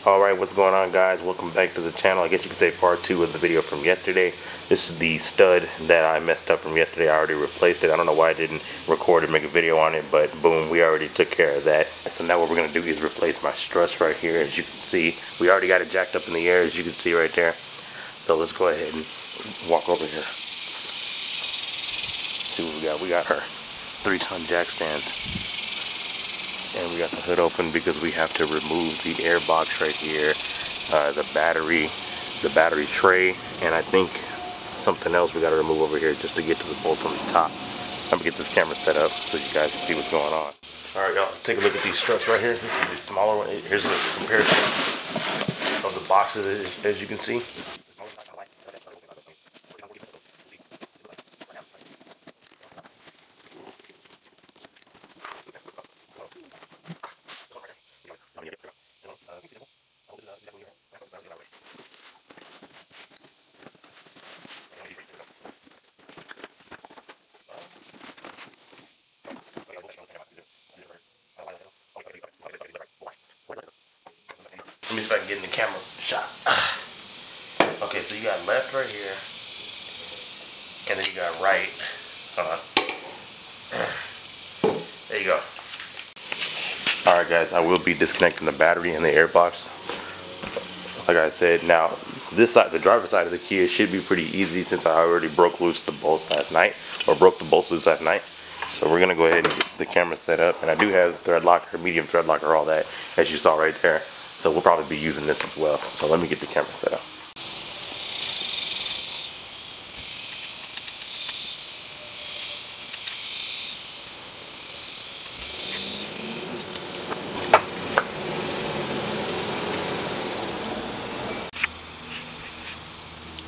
Alright, what's going on, guys? Welcome back to the channel. I guess you could say part 2 of the video from yesterday. This is the stud that I messed up from yesterday. I already replaced it. I don't know why I didn't record and make a video on it, but boom, we already took care of that. So now what we're going to do is replace my struts right here. As you can see, we already got it jacked up in the air, as you can see right there. So let's go ahead and walk over here. See what we got. We got her 3-ton jack stands. And we got the hood open because we have to remove the air box right here, the battery tray, and I think something else we got to remove over here just to get to the bolts on the top. I'm gonna get this camera set up so you guys can see what's going on. All right, y'all, let's take a look at these struts right here. This is the smaller one. Here's the comparison of the boxes, as you can see. Let me see if I can get in the camera shot. Okay, so you got left right here, and then you got right. Hold on. There you go. Alright guys, I will be disconnecting the battery and the air box. Like I said, now this side, the driver's side of the Kia, should be pretty easy since I already broke loose the bolts last night, or broke the bolts loose last night. So we're gonna go ahead and get the camera set up, and I do have thread locker, medium thread locker, all that, as you saw right there. So we'll probably be using this as well. So let me get the camera set up.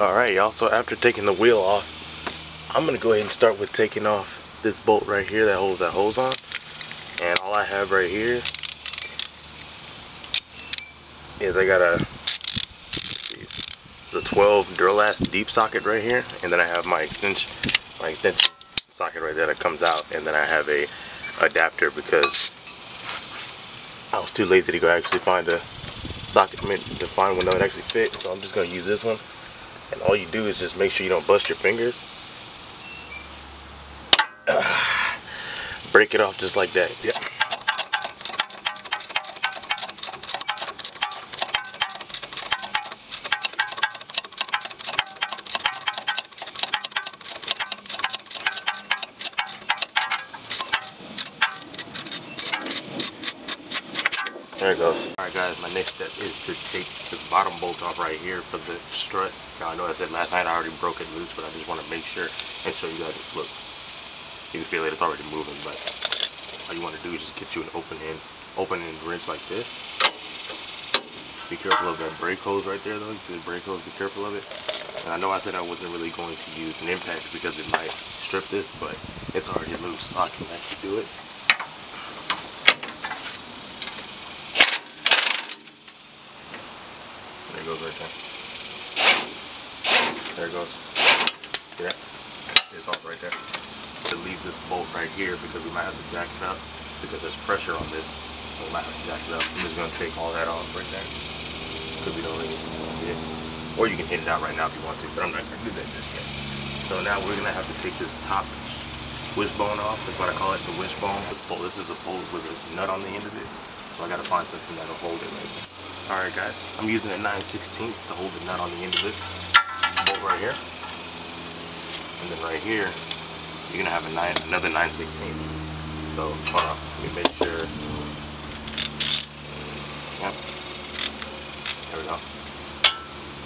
Alright y'all, so after taking the wheel off, I'm gonna go ahead and start with taking off this bolt right here that holds that hose on. And all I have right here is I got a 12 Duralast deep socket right here, and then I have my extension socket right there that comes out, and then I have a adapter because I was too lazy to go actually find a socket to find one that would actually fit. So I'm just gonna use this one, and all you do is just make sure you don't bust your fingers. Break it off just like that. Yeah. There it goes. Alright guys, my next step is to take this bottom bolt off right here for the strut. Now I know I said last night I already broke it loose, but I just want to make sure and show you guys. Look, you can feel it, it's already moving, but all you want to do is just get you an open end wrench like this. Be careful of that brake hose right there though. You see the brake hose, be careful of it. And I know I said I wasn't really going to use an impact because it might strip this, but it's already loose, so I can actually do it. There it goes right there. There it goes. See that? It's off right there. To leave this bolt right here because we might have to jack it up because there's pressure on this, so we might have to jack it up. I'm just going to take all that off right there because we don't really need it. Or you can hit it out right now if you want to, but I'm not going to do that just yet. So now we're going to have to take this top wishbone off. That's what I call it, the wishbone. This is a bolt with a nut on the end of it, so I got to find something that'll hold it right there. Alright guys, I'm using a 9/16 to hold the nut on the end of this bolt right here. And then right here, you're going to have another 9/16. So, hold on, let me make sure. Yep. There we go.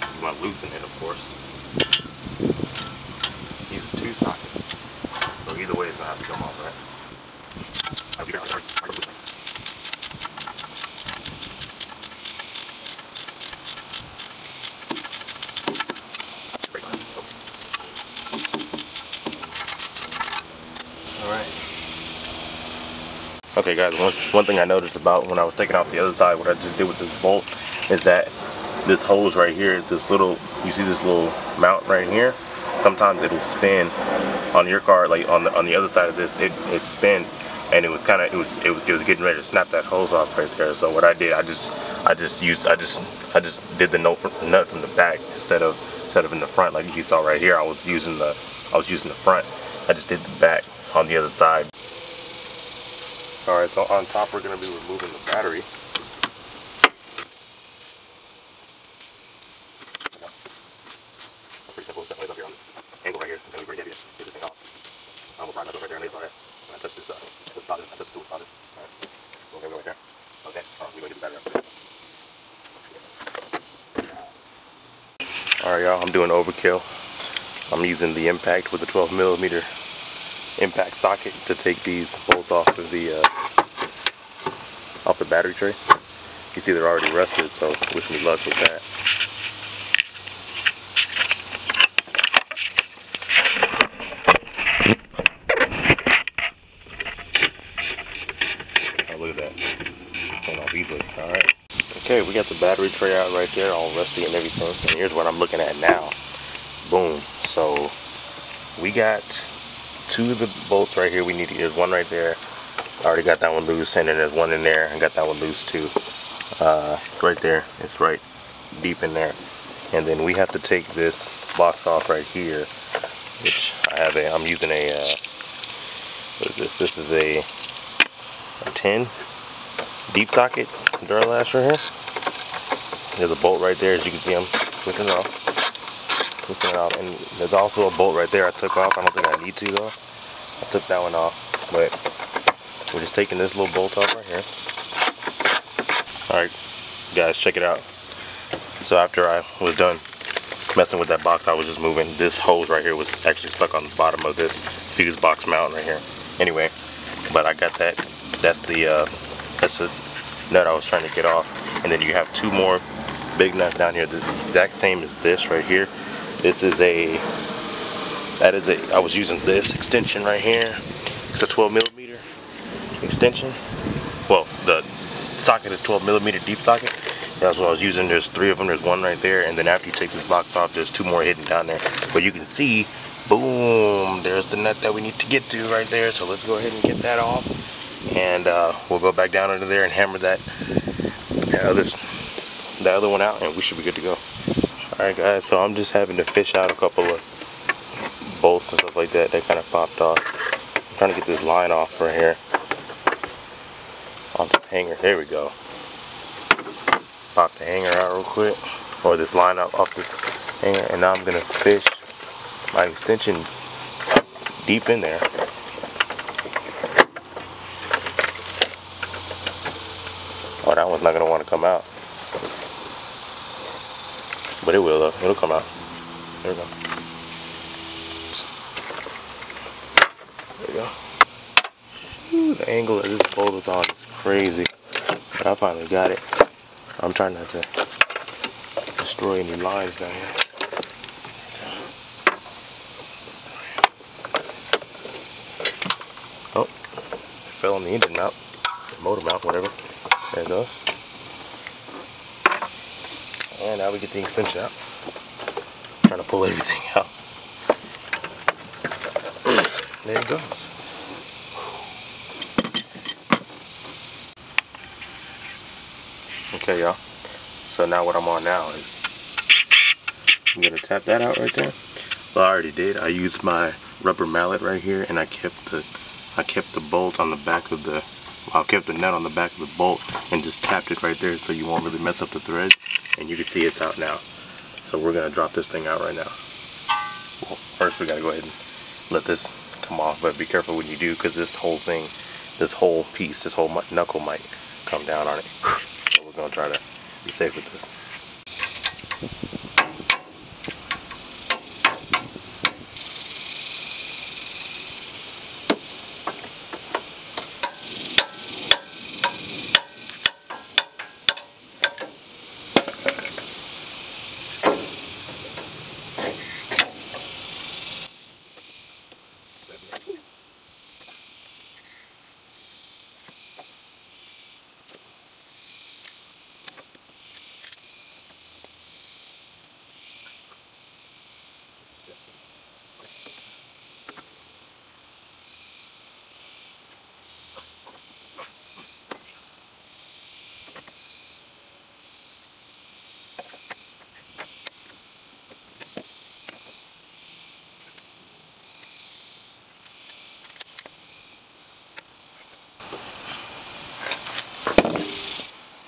You want to loosen it, of course. These are 2 sockets. So either way, it's going to have to come off, right? Okay guys, one thing I noticed about when I was taking off the other side, what I just did with this bolt is that this hose right here, this little, you see this little mount right here? Sometimes it'll spin on your car, like on the other side of this, it spins and it was kind of it was getting ready to snap that hose off right there. So what I did, I just did the nut from the back instead of in the front like you saw right here. I was using the front. I just did the back on the other side. All right, so on top we're going to be removing the battery. Pretty simple. Set it up here on this angle right here. It's going to be pretty heavy to get this thing off. We'll pry that up right there and later on that. When I touch this with positive, I touch this with positive. All right, we'll go right there. Okay, we're going to get the battery up. All right, y'all, I'm doing overkill. I'm using the impact with the 12mm impact socket to take these bolts off of the battery tray. You see they're already rusted, so wish me luck with that. Oh, look at that. Came off easily. All right. Okay, we got the battery tray out right there, all rusty and everything. And here's what I'm looking at now. Boom. So we got 2 of the bolts right here. We need to get one right there. I already got that one loose, and then there's one in there. I got that one loose too. Right there. It's right deep in there. And then we have to take this box off right here, which I'm using a what is this? This is a 10 deep socket Duralast right here. There's a bolt right there, as you can see. I'm twisting it off. And there's also a bolt right there I took off. I don't think I need to though. I took that one off, but we're just taking this little bolt off right here. Alright guys, check it out. So after I was done messing with that box, I was just moving. This hose right here was actually stuck on the bottom of this fuse box mount right here. Anyway, but I got that. That's the nut I was trying to get off. And then you have 2 more big nuts down here, the exact same as this right here. This is I was using this extension right here. It's a 12mm extension. Well, the socket is 12mm deep socket. That's what I was using. There's 3 of them. There's one right there, and then after you take this box off, there's 2 more hidden down there. But you can see, boom, there's the nut that we need to get to right there. So let's go ahead and get that off, and we'll go back down under there and hammer that other one out, and we should be good to go. Alright guys, so I'm just having to fish out a couple of bolts and stuff like that kind of popped off. I'm trying to get this line off right here on this hanger. There we go. Pop the hanger out real quick, or this line off this hanger, and now I'm gonna fish my extension deep in there. Oh, that one's not gonna want to come out. But it will though. It'll come out. There we go. There we go. Ooh, the angle of this bolt is on is crazy. But I finally got it. I'm trying not to destroy any lines down here. Oh, it fell on the engine mount, motor mount, whatever. There it goes. And now we get the extension out. Trying to pull everything out. There it goes. Okay, y'all. So now what I'm on now is I'm gonna tap that out right there. Well, I already did. I used my rubber mallet right here, and I kept the bolt on the back of the. I kept the nut on the back of the bolt and just tapped it right there, so you won't really mess up the thread. And you can see it's out now. So we're gonna drop this thing out right now. Well, first we gotta go ahead and let this come off, but be careful when you do, because this whole thing, this whole piece, this whole knuckle might come down on it. So we're gonna try to be safe with this.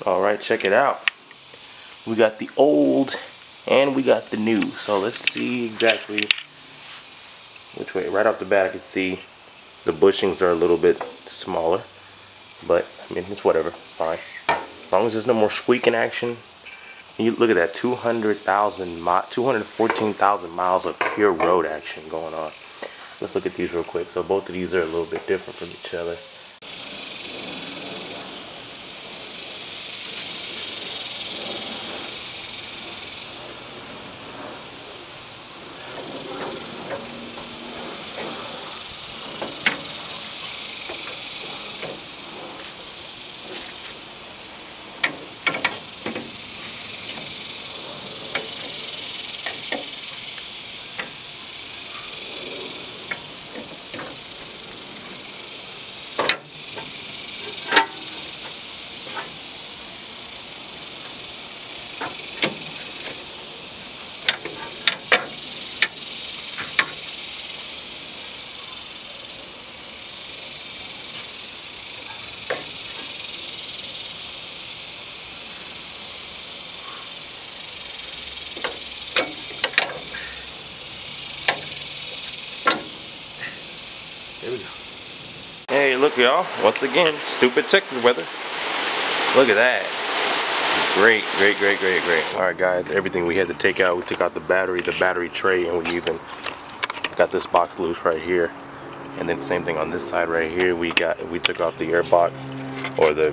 Alright, check it out. We got the old and we got the new. So let's see exactly which way. Right off the bat I can see the bushings are a little bit smaller. But, I mean, it's whatever. It's fine. As long as there's no more squeaking action. And you look at that, 214,000 miles of pure road action going on. Let's look at these real quick. So both of these are a little bit different from each other. There we go. Hey, look y'all, once again, stupid Texas weather. Look at that. Great, great, great, great, great. Alright guys, everything we had to take out, we took out the battery tray, and we even got this box loose right here. And then same thing on this side right here, we took off the air box, or the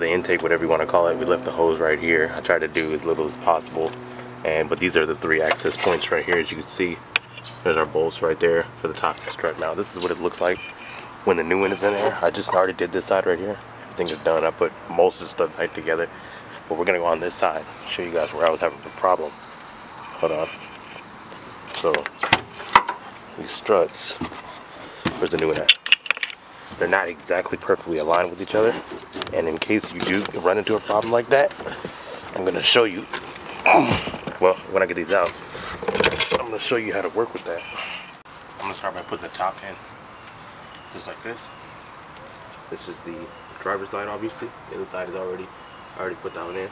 intake, whatever you want to call it. We left the hose right here. I tried to do as little as possible. But these are the 3 access points right here, as you can see. There's our bolts right there for the top strut mount. This is what it looks like when the new one is in there. I just already did this side right here. Everything is done. I put most of the stuff back together. But we're going to go on this side, show you guys where I was having the problem. Hold on. So, these struts, where's the new one at? They're not exactly perfectly aligned with each other. And in case you do run into a problem like that, I'm going to show you, well, when I get these out, I'm going to show you how to work with that. I'm going to start by putting the top in, just like this. This is the driver's side, obviously. The other side is I already put that one in.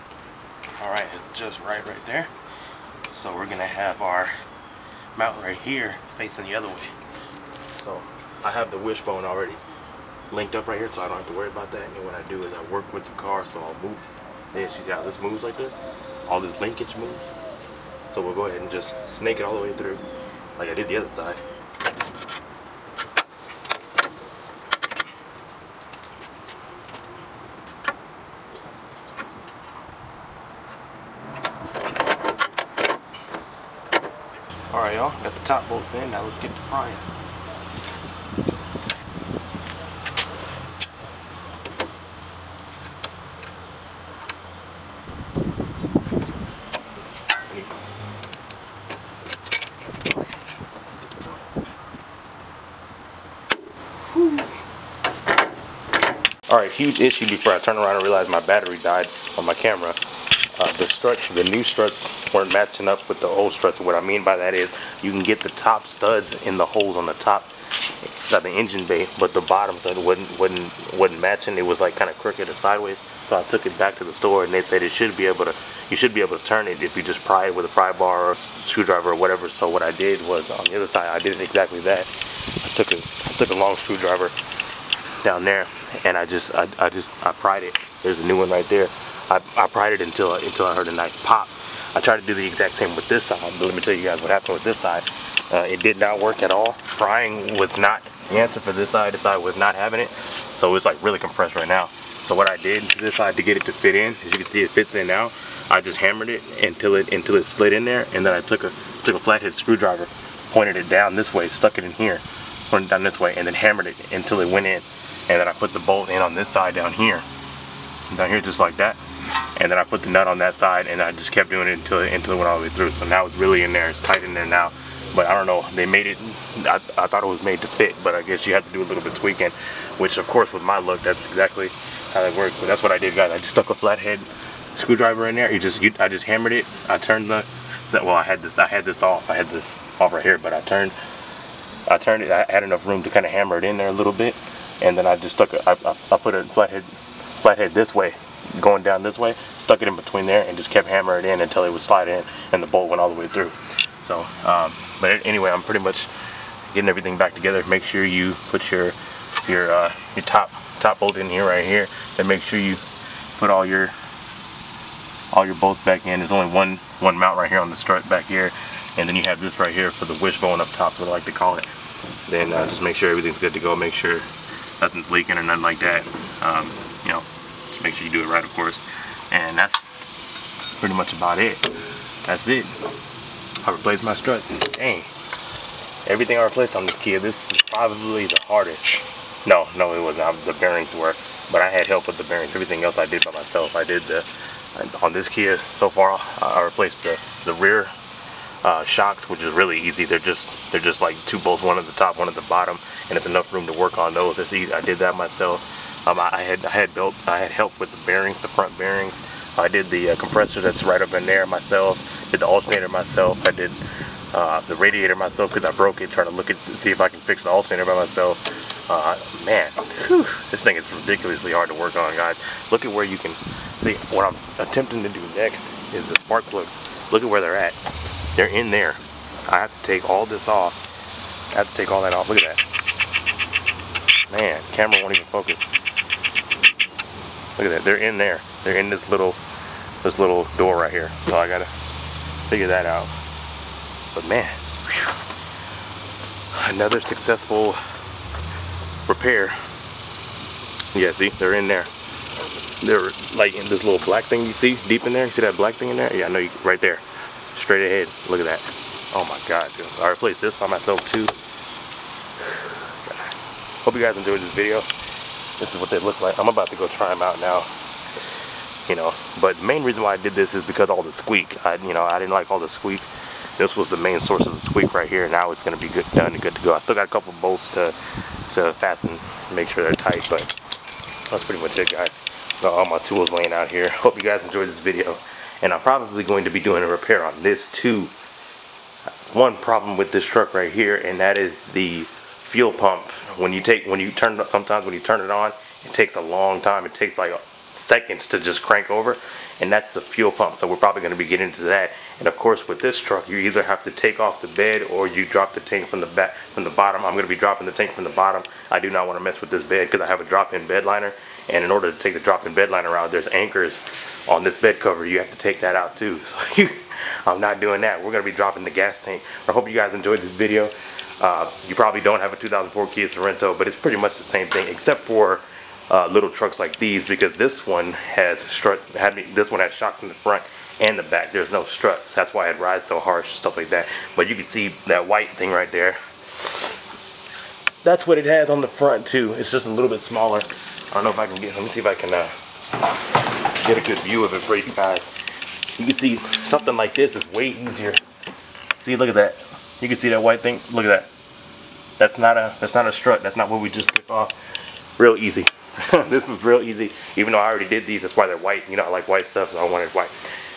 Alright, it's just right there. So we're going to have our mount right here facing the other way. So I have the wishbone already linked up right here, so I don't have to worry about that. And what I do is I work with the car, so I'll move. Yeah, see how this moves like this? All this linkage moves. So we'll go ahead and just snake it all the way through, like I did the other side. Alright y'all, got the top bolts in, now let's get to prying. Alright, huge issue before I turn around and realize my battery died on my camera. The struts, the new struts weren't matching up with the old struts. What I mean by that is you can get the top studs in the holes on the top of the engine bay, but the bottom stud wasn't matching. It was like kind of crooked or sideways. So I took it back to the store and they said you should be able to turn it if you just pry it with a pry bar or screwdriver or whatever. So what I did was on the other side I did exactly that. I took a long screwdriver down there and I pried it. There's a new one right there. I pried it until I heard a nice pop. I tried to do the exact same with this side, but let me tell you guys what happened with this side. It did not work at all. Prying was not the answer for this side. This side was not having it, so it's like really compressed right now. So what I did to this side to get it to fit in, as you can see it fits in now, I just hammered it until it slid in there, and then I took a flathead screwdriver, pointed it down this way, stuck it in here, pointed it down this way, and then hammered it until it went in. And then I put the bolt in on this side down here just like that. And then I put the nut on that side, and I just kept doing it until it went all the way through. So now it's really in there, it's tight in there now. But I don't know, they made it, I thought it was made to fit, but I guess you have to do a little bit of tweaking, which of course with my look, that's exactly how it works. But that's what I did, guys. I just stuck a flathead screwdriver in there. I just hammered it. I turned well, I had this off. I had this off right here, but I turned it. I had enough room to kind of hammer it in there a little bit, and then I just I put a flathead flathead this way, going down this way, stuck it in between there, and just kept hammering it in until it would slide in and the bolt went all the way through. So, but anyway, I'm pretty much getting everything back together. Make sure you put your top bolt in here, right here, and make sure you put all your bolts back in. There's only one mount right here on the strut back here, and then you have this right here for the wishbone up top, what I like to call it. Then just make sure everything's good to go. Make sure nothing's leaking or nothing like that. You know, just make sure you do it right, of course. And that's pretty much about it. That's it. I replaced my struts. Dang. Everything I replaced on this Kia, this is probably the hardest. No, it wasn't. The bearings were, but I had help with the bearings. Everything else I did by myself. I did on this Kia so far. I replaced the rear shocks, which is really easy. They're just like two bolts, one at the top, one at the bottom, and it's enough room to work on those. It's easy. I did that myself. I had help with the bearings, the front bearings. I did the compressor that's right up in there myself. Did the alternator myself. I did the radiator myself because I broke it, trying to look at see if I can fix the alternator by myself. Man, whew, this thing is ridiculously hard to work on, guys. Look at where you can see. What I'm attempting to do next is the spark plugs. Look at where they're at. They're in there. I have to take all this off. I have to take all that off. Look at that. Man, camera won't even focus. Look at that. They're in there. They're in this little door right here. So I gotta figure that out. But man, whew, another successful repair. Yeah, see, they're in there. They're like in this little black thing you see deep in there. You see that black thing in there? Yeah, I know you right there. Straight ahead. Look at that. Oh my God, dude. I replaced this by myself too. Hope you guys enjoyed this video. This is what they look like. I'm about to go try them out now. You know, but the main reason why I did this is because all the squeak. I didn't like all the squeak. This was the main source of the squeak right here. Now it's gonna be done and good to go. I still got a couple bolts to fasten, make sure they're tight, but that's pretty much it, guys. Got all my tools laying out here. Hope you guys enjoyed this video, and I'm probably going to be doing a repair on this too. One problem with this truck right here, and that is the fuel pump. Sometimes when you turn it on, it takes a long time. It takes like seconds to just crank over, and that's the fuel pump. So we're probably going to be getting into that. And of course, with this truck, you either have to take off the bed or you drop the tank from the bottom. I'm going to be dropping the tank from the bottom. I do not want to mess with this bed because I have a drop-in bed liner, and in order to take the drop-in bed liner out, there's anchors on this bed cover. You have to take that out too. So I'm not doing that. We're going to be dropping the gas tank. I hope you guys enjoyed this video. You probably don't have a 2004 Kia Sorento, but it's pretty much the same thing, except for little trucks like these, because this one has this one has shocks in the front and the back. There's no struts. That's why it rides so harsh, stuff like that. But you can see that white thing right there. That's what it has on the front too. It's just a little bit smaller. I don't know if I can let me see if I can get a good view of it for you guys. You can see something like this is way easier. See, look at that. You can see that white thing. Look at that. That's not a strut. That's not what we just took off. Real easy. This was real easy. Even though I already did these, that's why they're white. You know, I like white stuff, so I wanted white.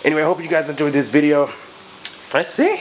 Anyway, I hope you guys enjoyed this video. Let's see.